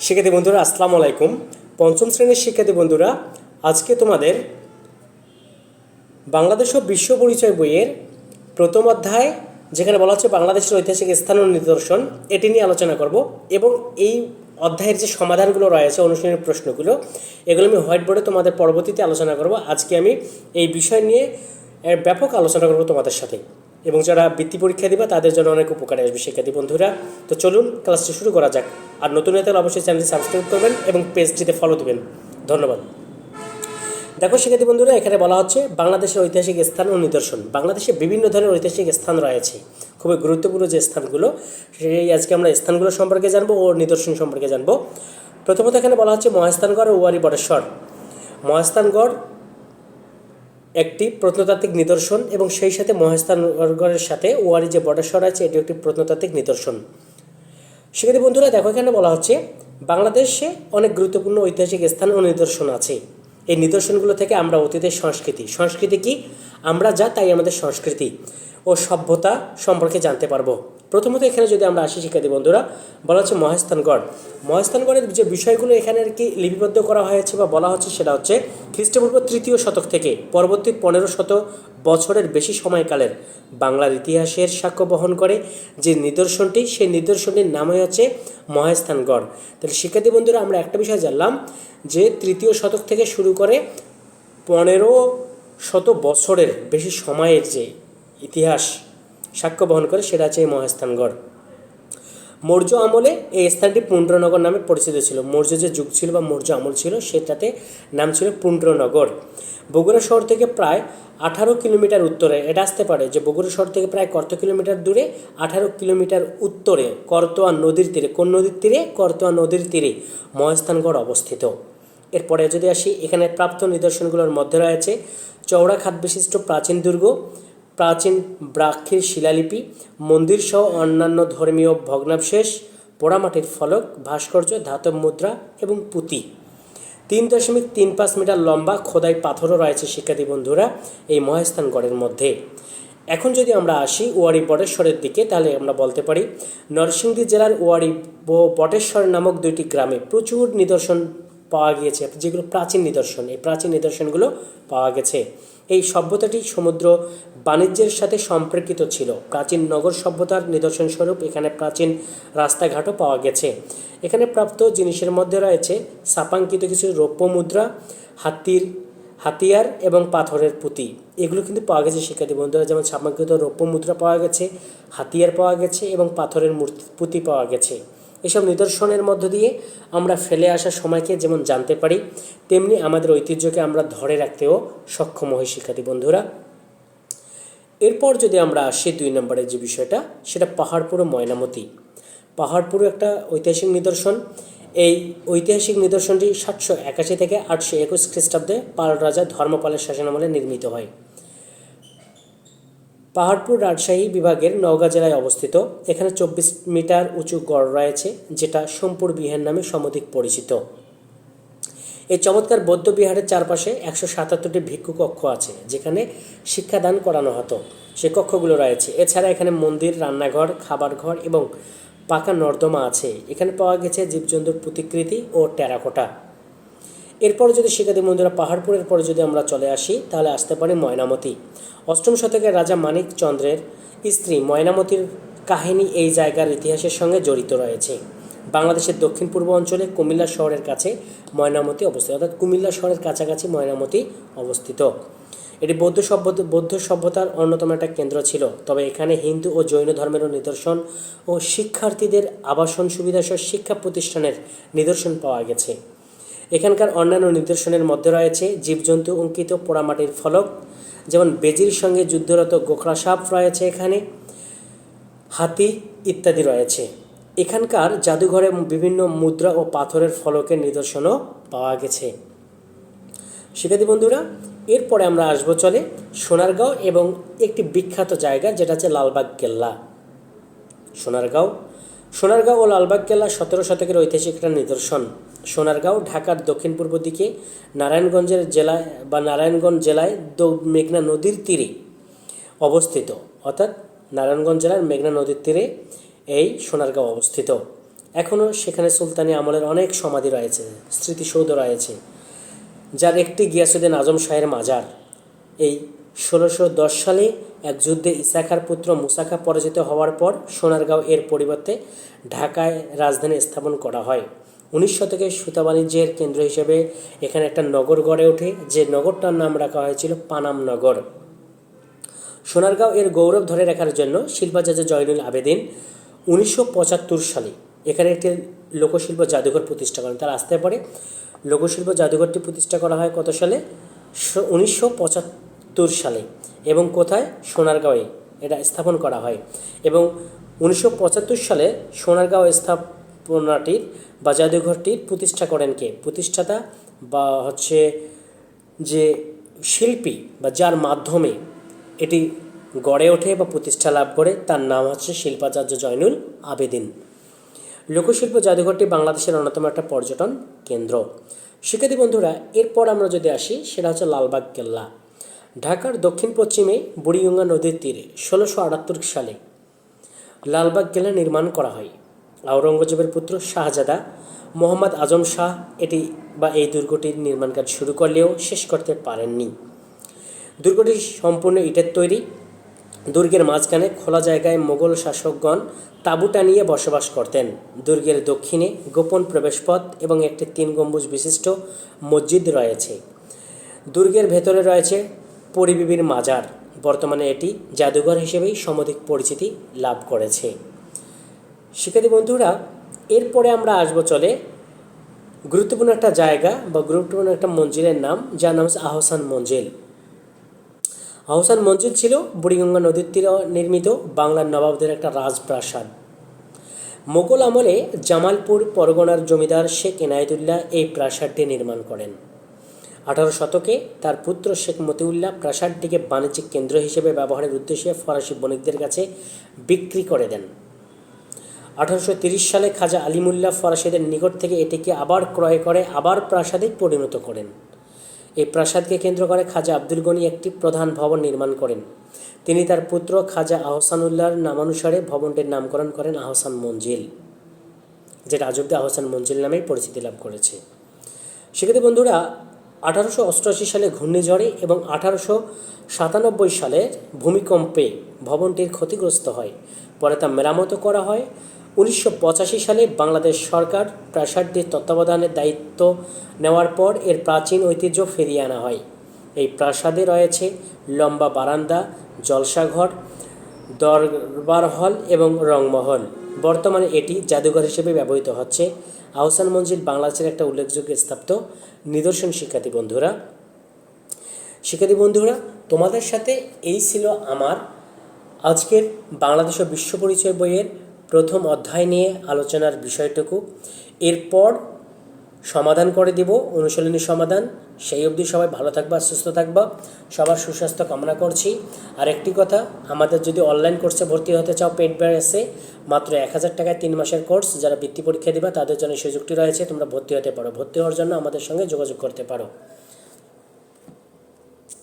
শিক্ষার্থী বন্ধুরা আসসালামু আলাইকুম। পঞ্চম শ্রেণীর শিক্ষার্থী বন্ধুরা, আজকে তোমাদের বাংলাদেশ ও বিশ্ব পরিচয় বইয়ের প্রথম অধ্যায়, যেখানে বলা হচ্ছে বাংলাদেশের ঐতিহাসিক স্থান ও নিদর্শন, এটি নিয়ে আলোচনা করব। এবং এই অধ্যায়ের যে সমাধানগুলো রয়েছে, অনুশীলনের প্রশ্নগুলো, এগুলো আমি হোয়াইট বোর্ডে তোমাদের পরবর্তীতে আলোচনা করব। আজকে আমি এই বিষয় নিয়ে ব্যাপক আলোচনা করব তোমাদের সাথে, এবং যারা বৃত্তি পরীক্ষা দিবা তাদের জন্য অনেক উপকারে আসবে শিক্ষার্থী বন্ধুরা। তো চলুন ক্লাসটি শুরু করা যাক। আর নতুন হয়ে থাকলে অবশ্যই চ্যানেলটি সাবস্ক্রাইব করবেন এবং পেজটিতে ফলো দেবেন। ধন্যবাদ। দেখো শিক্ষার্থী বন্ধুরা, এখানে বলা হচ্ছে বাংলাদেশের ঐতিহাসিক স্থান ও নিদর্শন। বাংলাদেশে বিভিন্ন ধরনের ঐতিহাসিক স্থান রয়েছে, খুবই গুরুত্বপূর্ণ যে স্থানগুলো, সেই আজকে আমরা স্থানগুলো সম্পর্কে জানবো ও নিদর্শন সম্পর্কে জানবো। প্রথমত এখানে বলা হচ্ছে মহাস্থানগড় ও ওয়ারী বটেশ্বর। মহাস্থানগড় একটি প্রত্নতাত্ত্বিক নিদর্শন, এবং সেই সাথে মহাস্থানগড়ের সাথে ওয়ারী যে বটেশ্বর আছে এটি একটি প্রত্নতাত্ত্বিক নিদর্শন। শিক্ষার্থী বন্ধুরা দেখো, এখানে বলা হচ্ছে বাংলাদেশে অনেক গুরুত্বপূর্ণ ঐতিহাসিক স্থান ও নিদর্শন আছে। এই নিদর্শনগুলো থেকে আমরা অতীতের সংস্কৃতি কি, আমরা যা তাই আমাদের সংস্কৃতি ও সভ্যতা সম্পর্কে জানতে পারবো। প্রথমত এখানে যদি আমরা আসি শিক্ষার্থী বন্ধুরা, বলা হচ্ছে মহাস্থানগড়ের যে বিষয়গুলো এখানে আর কি লিপিবদ্ধ করা হয়েছে বা বলা হচ্ছে, সেটা হচ্ছে খ্রিস্টপূর্ব 3য় শতক থেকে পরবর্তী 1500 বছরের বেশি সময়কালের বাংলার ইতিহাসের সাক্ষ্য বহন করে যে নিদর্শনটি, সেই নিদর্শনটির নামই হচ্ছে মহাস্থানগড়। তাহলে শিক্ষার্থী বন্ধুরা, আমরা একটা বিষয় জানলাম যে 3য় শতক থেকে শুরু করে 1500 বছরের বেশি সময়ের যে ইতিহাস সাক্ষ্য বহন করে, সেটা হচ্ছে এই মহাস্থানগড়। মৌর্য আমলে এই স্থানটি পুণ্ড্রনগর নামে পরিচিত ছিল। মৌর্য যে যুগ ছিল বা মৌর্য আমল ছিল, সেটাতে নাম ছিল পুণ্ড্রনগর। বগুড়া শহর থেকে প্রায় 18 কিলোমিটার উত্তরে, এটা আসতে পারে যে বগুড়া শহর থেকে প্রায় কত কিলোমিটার দূরে, 18 কিলোমিটার উত্তরে করতোয়া নদীর তীরে, কোন নদীর তীরে? করতোয়া নদীর তীরে মহাস্থানগড় অবস্থিত। এরপরে যদি আসি, এখানে প্রাপ্ত নিদর্শনগুলোর মধ্যে রয়েছে চওড়া খাত বিশিষ্ট প্রাচীন দুর্গ, প্রাচীন ব্রাহ্মীর শিলালিপি, মন্দিরসহ অন্যান্য ধর্মীয় ভগ্নাবশেষ, পোড়ামাটির ফলক, ভাস্কর্য, ধাতব মুদ্রা এবং পুঁতি। 3.35 মিটার লম্বা খোদাই পাথরও রয়েছে শিক্ষার্থী বন্ধুরা এই মহাস্থানগড়ের মধ্যে। এখন যদি আমরা আসি ওয়ারী বটেশ্বরের দিকে, তাহলে আমরা বলতে পারি নরসিংদী জেলার ওয়ারী ও বটেশ্বর নামক 2টি গ্রামে প্রচুর নিদর্শন পাওয়া গিয়েছে, যেগুলো প্রাচীন নিদর্শন। এই প্রাচীন নিদর্শনগুলো পাওয়া গেছে। এই সভ্যতাটি সমুদ্র বাণিজ্যের সাথে সম্পর্কিত ছিল। প্রাচীন নগর সভ্যতার নিদর্শন স্বরূপ এখানে প্রাচীন রাস্তাঘাটও পাওয়া গেছে। এখানে প্রাপ্ত জিনিসের মধ্যে রয়েছে ছাপাঙ্কিত কিছু রৌপ্য মুদ্রা, হাতিয়ার এবং পাথরের পুঁতি। এগুলো কিন্তু পাওয়া গেছে শিক্ষার্থী বন্ধুরা, যেমন ছাপাঙ্কিত রৌপ্য মুদ্রা পাওয়া গেছে, হাতিয়ার পাওয়া গেছে এবং পাথরের পুঁতি পাওয়া গেছে। এসব নিদর্শনের মধ্য দিয়ে আমরা ফেলে আসা সময়কে যেমন জানতে পারি, তেমনি আমাদের ঐতিহ্যকে আমরা ধরে রাখতেও সক্ষম হই শিক্ষার্থী বন্ধুরা। এরপর যদি আমরা আসি 2 নম্বরের যে বিষয়টা, সেটা পাহাড়পুর ও ময়নামতি। পাহাড়পুর একটা ঐতিহাসিক নিদর্শন। এই ঐতিহাসিক নিদর্শনটি 781 থেকে 821 খ্রিস্টাব্দে পাল রাজা ধর্মপালের শাসনামলে নির্মিত হয়। পাহাড়পুর রাজশাহী বিভাগের নওগাঁ জেলায় অবস্থিত। এখানে 24 মিটার উঁচু গড় রয়েছে, যেটা সোমপুর বিহার নামে সমধিক পরিচিত। এই চমৎকার বৌদ্ধ বিহারের চারপাশে 177টি ভিক্ষু কক্ষ আছে, যেখানে শিক্ষাদান করানো হতো। সে কক্ষগুলো রয়েছে। এছাড়া এখানে মন্দির, রান্নাঘর, খাবার ঘর এবং পাকা নর্দমা আছে। এখানে পাওয়া গেছে জীবজন্তুর প্রতিকৃতি ও টেরাকোটা। এরপর যদি শিক্ষার্থী বন্ধুরা পাহাড়পুরের পরে যদি আমরা চলে আসি, তাহলে আসতে পারি ময়নামতি। 8ম শতকের রাজা মানিক চন্দ্রের স্ত্রী ময়নামতির কাহিনী এই জায়গার ইতিহাসের সঙ্গে জড়িত রয়েছে। বাংলাদেশের দক্ষিণ পূর্ব অঞ্চলে কুমিল্লা শহরের কাছে ময়নামতি অবস্থিত, অর্থাৎ কুমিল্লা শহরের কাছাকাছি ময়নামতি অবস্থিত। এটি বৌদ্ধ সভ্যতার অন্যতম একটা কেন্দ্র ছিল। তবে এখানে হিন্দু ও জৈন ধর্মেরও নিদর্শন ও শিক্ষার্থীদের আবাসন সুবিধাসহ শিক্ষা প্রতিষ্ঠানের নিদর্শন পাওয়া গেছে। এখানকার অন্যান্য নিদর্শনের মধ্যে রয়েছে জীবজন্তু অঙ্কিত পোড়ামাটির ফলক, যেমন বেজির সঙ্গে যুদ্ধরত গোখরা সাপ রয়েছে, এখানে হাতি ইত্যাদি রয়েছে। এখানকার জাদুঘরে বিভিন্ন মুদ্রা ও পাথরের ফলকের নিদর্শনও পাওয়া গেছে। শিক্ষার্থী বন্ধুরা, এরপরে আমরা আসবো চলে সোনারগাঁও এবং একটি বিখ্যাত জায়গা, যেটা হচ্ছে লালবাগ কেল্লা। সোনারগাঁও ও লালবাগ কেল্লা 17 শতকের ঐতিহাসিক একটা নিদর্শন। সোনারগাঁও ঢাকার দক্ষিণ পূর্ব দিকে নারায়ণগঞ্জ জেলায় মেঘনা নদীর তীরে অবস্থিত, অর্থাৎ নারায়ণগঞ্জ জেলার মেঘনা নদীর তীরে এই সোনারগাঁও অবস্থিত। এখনও সেখানে সুলতানি আমলের অনেক সমাধি রয়েছে, স্মৃতিসৌধ রয়েছে, যার একটি গিয়াসুদ্দিন আজম শাহের মাজার। এই ১৬১০ সালে এক যুদ্ধে ইসা খাঁর পুত্র মুসা খাঁ পরাজিত হওয়ার পর সোনারগাঁও এর পরিবর্তে ঢাকায় রাজধানী স্থাপন করা হয়। ১৯ শতকে সুতা বাণিজ্যের কেন্দ্র হিসেবে এখানে একটা নগর গড়ে ওঠে, যে নগরটার নাম রাখা হয়েছিল পানাম নগর। সোনারগাঁও এর গৌরব ধরে রাখার জন্য শিল্পাচার্য জয়নুল আবেদিন ১৯৭৫ সালে এখানে একটি লোকশিল্প জাদুঘর প্রতিষ্ঠা করেন। তার আসতে পারে লোকশিল্প জাদুঘরটি প্রতিষ্ঠা করা হয় কত সালে? ১৯৭৫ সালে। এবং কোথায়? সোনারগাঁওয়ে এটা স্থাপন করা হয়। এবং ১৯৭৫ সালে সোনারগাঁও স্থাপনাটির বা জাদুঘরটির প্রতিষ্ঠা করেন কে? প্রতিষ্ঠাতা বা হচ্ছে যে শিল্পী বা যার মাধ্যমে এটি গড়ে ওঠে বা প্রতিষ্ঠা লাভ করে, তার নাম হচ্ছে শিল্পাচার্য জয়নুল আবেদিন। লোকশিল্প জাদুঘরটি বাংলাদেশের অন্যতম একটা পর্যটন কেন্দ্র। শিক্ষার্থী বন্ধুরা, এরপর আমরা যদি আসি, সেটা হচ্ছে লালবাগ কেল্লা। ঢাকার দক্ষিণ পশ্চিমে বুড়িগঙ্গা নদীর তীরে ১৬৭৮ সালে লালবাগ কেল্লা নির্মাণ করা হয়। আওরঙ্গজেবের পুত্র শাহজাদা মোহাম্মদ আজম শাহ এটি বা এই দুর্গটির নির্মাণ কাজ শুরু করলেও শেষ করতে পারেননি। দুর্গটি সম্পূর্ণ ইটের তৈরি। দুর্গের মাঝখানে খোলা জায়গায় মোগল শাসকগণ তাঁবু টানিয়ে বসবাস করতেন। দুর্গের দক্ষিণে গোপন প্রবেশপথ এবং একটি ৩ গম্বুজ বিশিষ্ট মসজিদ রয়েছে। দুর্গের ভেতরে রয়েছে পরিবিবির মাজার। বর্তমানে এটি জাদুঘর হিসেবেই সমধিক পরিচিতি লাভ করেছে। শিক্ষার্থী বন্ধুরা, এরপরে আমরা আসবো চলে গুরুত্বপূর্ণ একটা জায়গা বা গুরুত্বপূর্ণ একটা মঞ্জিলের নাম, যার নাম হচ্ছে আহসান মঞ্জিল। আহসান মঞ্জিল ছিল বুড়িগঙ্গা নদীর তীরে নির্মিত বাংলার নবাবদের একটা রাজপ্রাসাদ। মোগল আমলে জামালপুর পরগনার জমিদার শেখ এনায়েতুল্লাহ এই প্রাসাদটি নির্মাণ করেন। ১৮ শতকে তার পুত্র শেখ মতিউল্লাহ প্রাসাদটিকে বাণিজ্যিক কেন্দ্র হিসেবে ব্যবহারের উদ্দেশ্যে ফরাসি বণিকদের কাছে বিক্রি করে দেন। ১৮৩০ সালে খাজা আলিমুল্লাহ ফরাসিদের নিকট থেকে এটিকে আবার ক্রয় করে আবার প্রাসাদে পরিণত করেন। এই প্রাসাদকে কেন্দ্র করে খাজা আব্দুল গনি একটি প্রধান ভবন নির্মাণ করেন। তিনি তার পুত্র খাজা আহসানুল্লাহর নামানুসারে ভবনটির নামকরণ করেন আহসান মঞ্জিল, যেটা আজ অব্দি আহসান মঞ্জিল নামেই পরিচিতি লাভ করেছে। সেক্ষেত্রে বন্ধুরা, ১৮৮৮ সালে ঘূর্ণিঝড়ে এবং ১৮৯৭ সালে ভূমিকম্পে ভবনটির ক্ষতিগ্রস্ত হয়। পরে তা মেরামত করা হয়। ১৯৮৫ সালে বাংলাদেশ সরকার প্রাসাদটির তত্ত্বাবধানের দায়িত্ব নেওয়ার পর এর প্রাচীন ঐতিহ্য ফিরিয়ে আনা হয়। এই প্রাসাদে রয়েছে লম্বা বারান্দা, জলসাঘর, দরবার হল এবং রংমহল। বর্তমানে এটি জাদুঘর হিসেবে ব্যবহৃত হচ্ছে। আহসান মঞ্জিল বাংলাদেশের একটা উল্লেখযোগ্য স্থাপত্য নিদর্শন। শিক্ষার্থী বন্ধুরা, তোমাদের সাথে এই ছিল আমার আজকের বাংলাদেশ ও বিশ্ব পরিচয় বইয়ের প্রথম অধ্যায় নিয়ে আলোচনার বিষয়টুকু। এরপর সমাধান করে দিব, অনুশীলনী সমাধান। সেই অবধি সবাই ভালো থাকবা, সুস্থ থাকবা, সবার সুস্বাস্থ্য কামনা করছি। আর একটি কথা, আমাদের যদি অনলাইন কোর্সে ভর্তি হতে চাও, পেড ব্যাচে মাত্র ১,০০০ টাকায় ৩ মাসের কোর্স, যারা বৃত্তি পরীক্ষা দিবা তাদের জন্য সুযোগটি রয়েছে, তোমরা ভর্তি হতে পারো। ভর্তি হওয়ার জন্য আমাদের সঙ্গে যোগাযোগ করতে পারো।